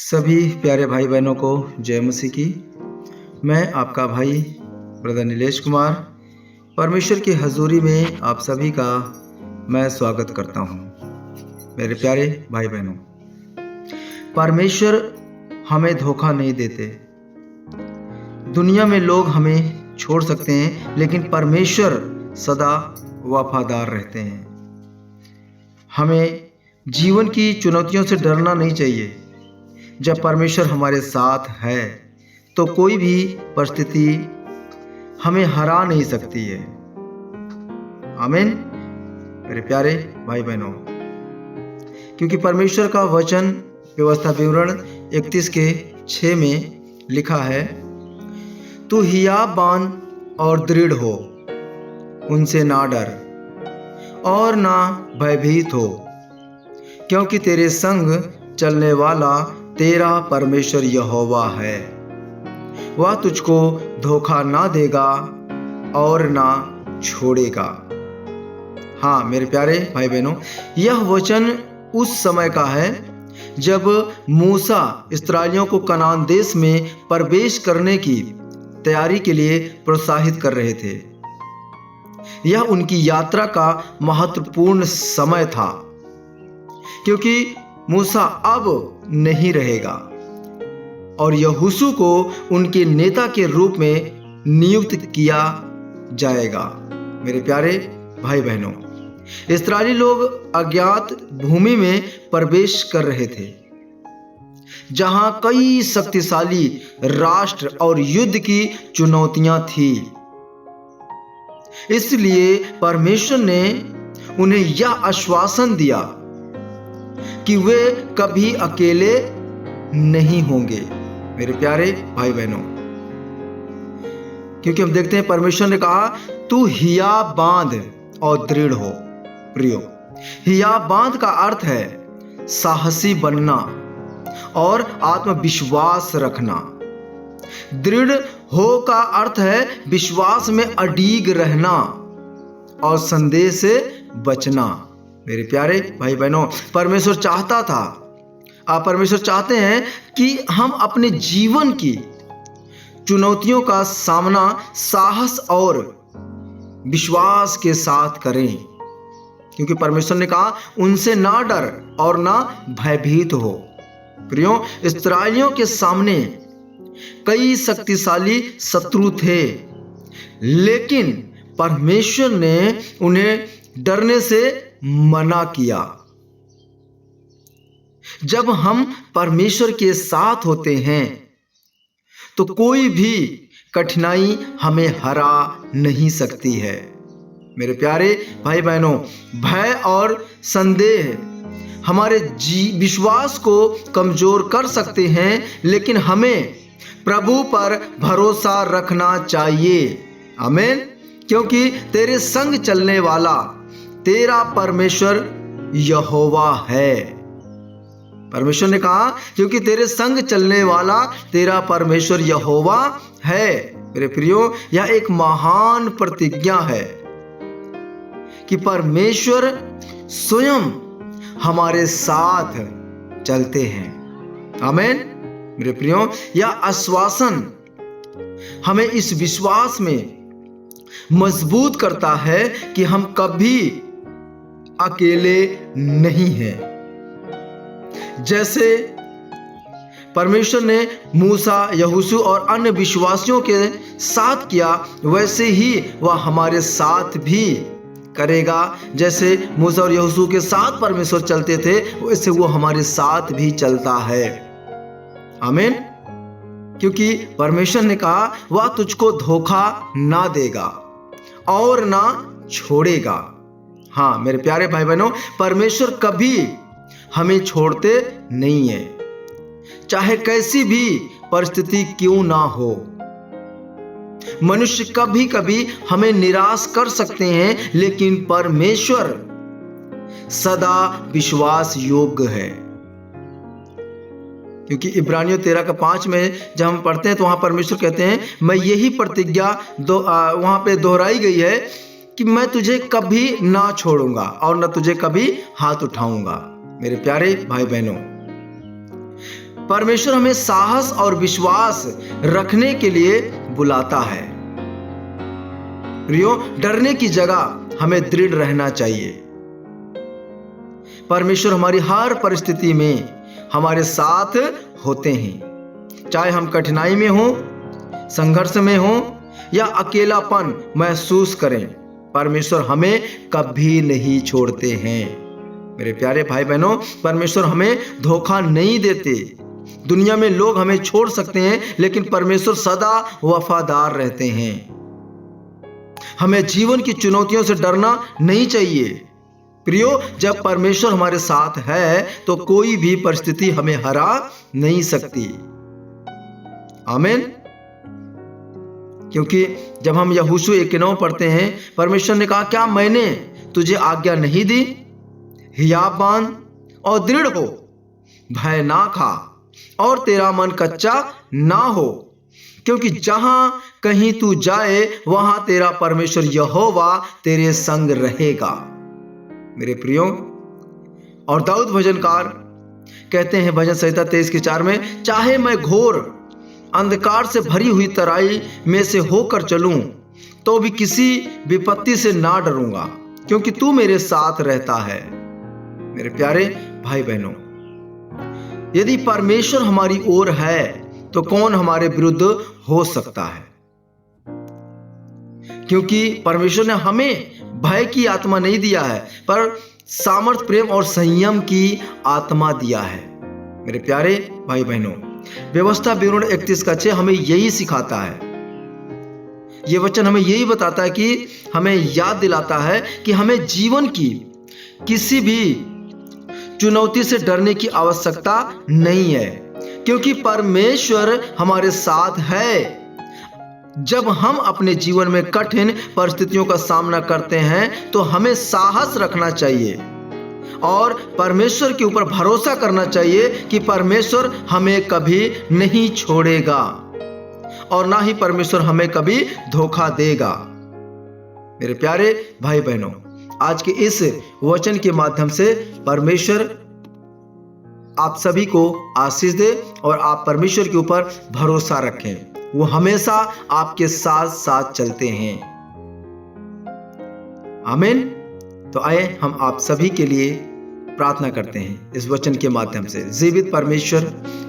सभी प्यारे भाई बहनों को जय मसीह की। मैं आपका भाई ब्रदर नीलेश कुमार परमेश्वर की हजूरी में आप सभी का मैं स्वागत करता हूँ। मेरे प्यारे भाई बहनों, परमेश्वर हमें धोखा नहीं देते। दुनिया में लोग हमें छोड़ सकते हैं, लेकिन परमेश्वर सदा वफादार रहते हैं। हमें जीवन की चुनौतियों से डरना नहीं चाहिए। जब परमेश्वर हमारे साथ है तो कोई भी परिस्थिति हमें हरा नहीं सकती है। आमीन मेरे प्यारे भाई बहनों, क्योंकि परमेश्वर का वचन व्यवस्था विवरण 31:6 में लिखा है, तू हियाव बांध और दृढ़ हो, उनसे ना डर और ना भयभीत हो, क्योंकि तेरे संग चलने वाला तेरा परमेश्वर यहोवा है। वह तुझको धोखा ना देगा और ना छोड़ेगा। हाँ मेरे प्यारे भाई बहनों, यह वचन उस समय का है जब मूसा इस्राएलियों को कनान देश में प्रवेश करने की तैयारी के लिए प्रोत्साहित कर रहे थे। यह उनकी यात्रा का महत्वपूर्ण समय था, क्योंकि मूसा अब नहीं रहेगा और यहोशू को उनके नेता के रूप में नियुक्त किया जाएगा। मेरे प्यारे भाई बहनों, इस्राएली लोग अज्ञात भूमि में प्रवेश कर रहे थे, जहां कई शक्तिशाली राष्ट्र और युद्ध की चुनौतियां थी। इसलिए परमेश्वर ने उन्हें यह आश्वासन दिया कि वे कभी अकेले नहीं होंगे। मेरे प्यारे भाई बहनों, क्योंकि हम देखते हैं परमेश्वर ने कहा, तू हियाव बांध और दृढ़ हो। प्रियो, हियाव बांध का अर्थ है साहसी बनना और आत्मविश्वास रखना। दृढ़ हो का अर्थ है विश्वास में अडिग रहना और संदेह से बचना। मेरे प्यारे भाई बहनों, परमेश्वर चाहते हैं कि हम अपने जीवन की चुनौतियों का सामना साहस और विश्वास के साथ करें, क्योंकि परमेश्वर ने कहा, उनसे ना डर और ना भयभीत हो। प्रियो, इस्राएलियों के सामने कई शक्तिशाली शत्रु थे, लेकिन परमेश्वर ने उन्हें डरने से मना किया। जब हम परमेश्वर के साथ होते हैं तो कोई भी कठिनाई हमें हरा नहीं सकती है। मेरे प्यारे भाई बहनों, भय और संदेह हमारे विश्वास को कमजोर कर सकते हैं, लेकिन हमें प्रभु पर भरोसा रखना चाहिए। आमीन, क्योंकि तेरे संग चलने वाला तेरा परमेश्वर यहोवा है। परमेश्वर ने कहा, क्योंकि तेरे संग चलने वाला तेरा परमेश्वर यहोवा है। मेरे प्रियो, यह एक महान प्रतिज्ञा है कि परमेश्वर स्वयं हमारे साथ चलते हैं। आमीन मेरे प्रियो, यह आश्वासन हमें इस विश्वास में मजबूत करता है कि हम कभी अकेले नहीं हैं। जैसे परमेश्वर ने मूसा, यहोशू और अन्य विश्वासियों के साथ किया, वैसे ही वह हमारे साथ भी करेगा। जैसे मूसा और यहोशू के साथ परमेश्वर चलते थे, वैसे वो हमारे साथ भी चलता है। आमीन, क्योंकि परमेश्वर ने कहा, वह तुझको धोखा ना देगा और ना छोड़ेगा। हाँ मेरे प्यारे भाई बहनों, परमेश्वर कभी हमें छोड़ते नहीं है, चाहे कैसी भी परिस्थिति क्यों ना हो। मनुष्य कभी कभी हमें निराश कर सकते हैं, लेकिन परमेश्वर सदा विश्वास योग्य है। क्योंकि इब्रानियों 13:5 में जब हम पढ़ते हैं तो वहां परमेश्वर कहते हैं, मैं यही प्रतिज्ञा वहां पे दोहराई गई है कि मैं तुझे कभी ना छोड़ूंगा और न तुझे कभी हाथ उठाऊंगा। मेरे प्यारे भाई बहनों, परमेश्वर हमें साहस और विश्वास रखने के लिए बुलाता है। प्रियो, डरने की जगह हमें दृढ़ रहना चाहिए। परमेश्वर हमारी हर परिस्थिति में हमारे साथ होते हैं, चाहे हम कठिनाई में हो, संघर्ष में हो या अकेलापन महसूस करें। परमेश्वर हमें कभी नहीं छोड़ते हैं। मेरे प्यारे भाई बहनों, परमेश्वर हमें धोखा नहीं देते। दुनिया में लोग हमें छोड़ सकते हैं, लेकिन परमेश्वर सदा वफादार रहते हैं। हमें जीवन की चुनौतियों से डरना नहीं चाहिए। प्रियो, जब परमेश्वर हमारे साथ है तो कोई भी परिस्थिति हमें हरा नहीं सकती। आमीन। क्योंकि जब हम यहोशू 1:9 पढ़ते हैं, परमेश्वर ने कहा, क्या मैंने तुझे आज्ञा नहीं दी? हियाव बांध और दृढ़ हो, भय ना खा और तेरा मन कच्चा ना हो, क्योंकि जहां कहीं तू जाए वहां तेरा परमेश्वर यहोवा तेरे संग रहेगा। मेरे प्रियो, और दाऊद भजनकार कहते हैं भजन संहिता 23:4 में, चाहे मैं घोर अंधकार से भरी हुई तराई में से होकर चलूं तो भी किसी विपत्ति से ना डरूंगा, क्योंकि तू मेरे साथ रहता है। मेरे प्यारे भाई बहनों, यदि परमेश्वर हमारी ओर है तो कौन हमारे विरुद्ध हो सकता है? क्योंकि परमेश्वर ने हमें भय की आत्मा नहीं दिया है, पर सामर्थ, प्रेम और संयम की आत्मा दिया है। मेरे प्यारे भाई बहनों, व्यवस्था विवरण 31:6 हमें यही सिखाता है। यह वचन हमें यही बताता है कि हमें याद दिलाता है कि हमें जीवन की किसी भी चुनौती से डरने की आवश्यकता नहीं है, क्योंकि परमेश्वर हमारे साथ है। जब हम अपने जीवन में कठिन परिस्थितियों का सामना करते हैं तो हमें साहस रखना चाहिए और परमेश्वर के ऊपर भरोसा करना चाहिए कि परमेश्वर हमें कभी नहीं छोड़ेगा और ना ही परमेश्वर हमें कभी धोखा देगा। मेरे प्यारे भाई बहनों, आज के इस वचन के माध्यम से परमेश्वर आप सभी को आशीष दे और आप परमेश्वर के ऊपर भरोसा रखें। वो हमेशा आपके साथ साथ चलते हैं। आमीन। तो आए हम आप सभी के लिए प्रार्थना करते हैं इस वचन के माध्यम से। जीवित परमेश्वर,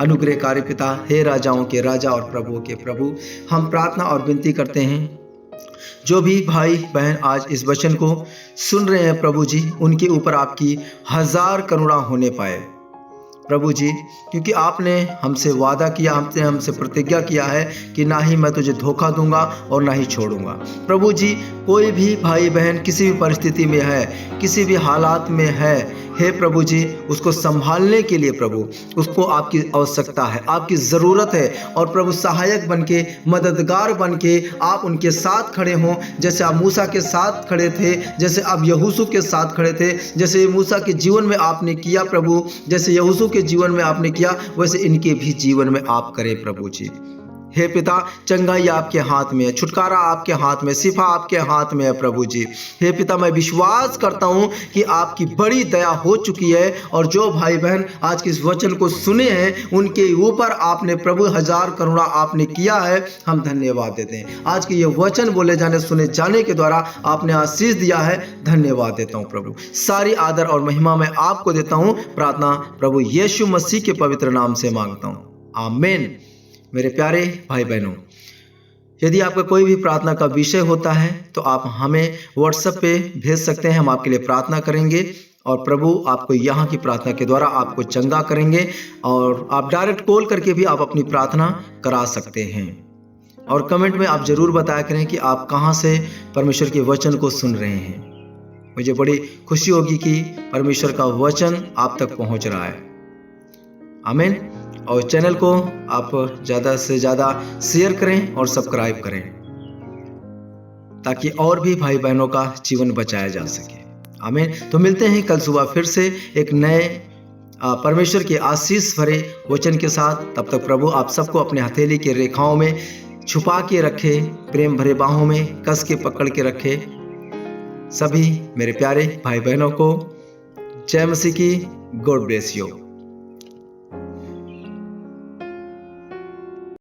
अनुग्रहकारी पिता, हे राजाओं के राजा और प्रभुओं के प्रभु, हम प्रार्थना और विनती करते हैं जो भी भाई बहन आज इस वचन को सुन रहे हैं प्रभु जी, उनके ऊपर आपकी 1000 करुणा होने पाए प्रभु जी, क्योंकि आपने हमसे वादा किया, हमसे प्रतिज्ञा किया है कि ना ही मैं तुझे धोखा दूंगा और ना ही छोड़ूंगा। प्रभु जी, कोई भी भाई बहन किसी भी परिस्थिति में है, किसी भी हालात में है, हे प्रभु जी, उसको संभालने के लिए प्रभु उसको आपकी आवश्यकता है, आपकी ज़रूरत है। और प्रभु सहायक बन के, मददगार बन के आप उनके साथ खड़े हों, जैसे आप मूसा के साथ खड़े थे, जैसे आप यहोशू के साथ खड़े थे, जैसे मूसा के जीवन में आपने किया प्रभु, जैसे यहोशू के जीवन में आपने किया, वैसे इनके भी जीवन में आप करें प्रभु जी। हे पिता, चंगाई आपके हाथ में है, छुटकारा आपके हाथ में, शिफा आपके हाथ में है प्रभु जी। हे पिता, मैं विश्वास करता हूँ कि आपकी बड़ी दया हो चुकी है और जो भाई बहन आज के इस वचन को सुने हैं उनके ऊपर आपने प्रभु 1000 करुणा आपने किया है। हम धन्यवाद देते हैं। आज के ये वचन बोले जाने, सुने जाने के द्वारा आपने आशीष दिया है, धन्यवाद देता हूँ प्रभु। सारी आदर और महिमा मैं आपको देता हूँ। प्रार्थना प्रभु यीशु मसीह के पवित्र नाम से मांगता हूँ, आमीन। मेरे प्यारे भाई बहनों, यदि आपका कोई भी प्रार्थना का विषय होता है तो आप हमें व्हाट्सएप पे भेज सकते हैं। हम आपके लिए प्रार्थना करेंगे और प्रभु आपको यहाँ की प्रार्थना के द्वारा आपको चंगा करेंगे। और आप डायरेक्ट कॉल करके भी आप अपनी प्रार्थना करा सकते हैं। और कमेंट में आप ज़रूर बताया करें कि आप कहाँ से परमेश्वर के वचन को सुन रहे हैं। मुझे बड़ी खुशी होगी कि परमेश्वर का वचन आप तक पहुँच रहा है। आमीन। और चैनल को आप ज़्यादा से ज़्यादा शेयर करें और सब्सक्राइब करें, ताकि और भी भाई बहनों का जीवन बचाया जा सके। आमीन। तो मिलते हैं कल सुबह फिर से एक नए परमेश्वर के आशीष भरे वचन के साथ। तब तक प्रभु आप सबको अपने हथेली के रेखाओं में छुपा के रखे, प्रेम भरे बाहों में कस के पकड़ के रखे। सभी मेरे प्यारे भाई बहनों को जय मसीह की। God bless you.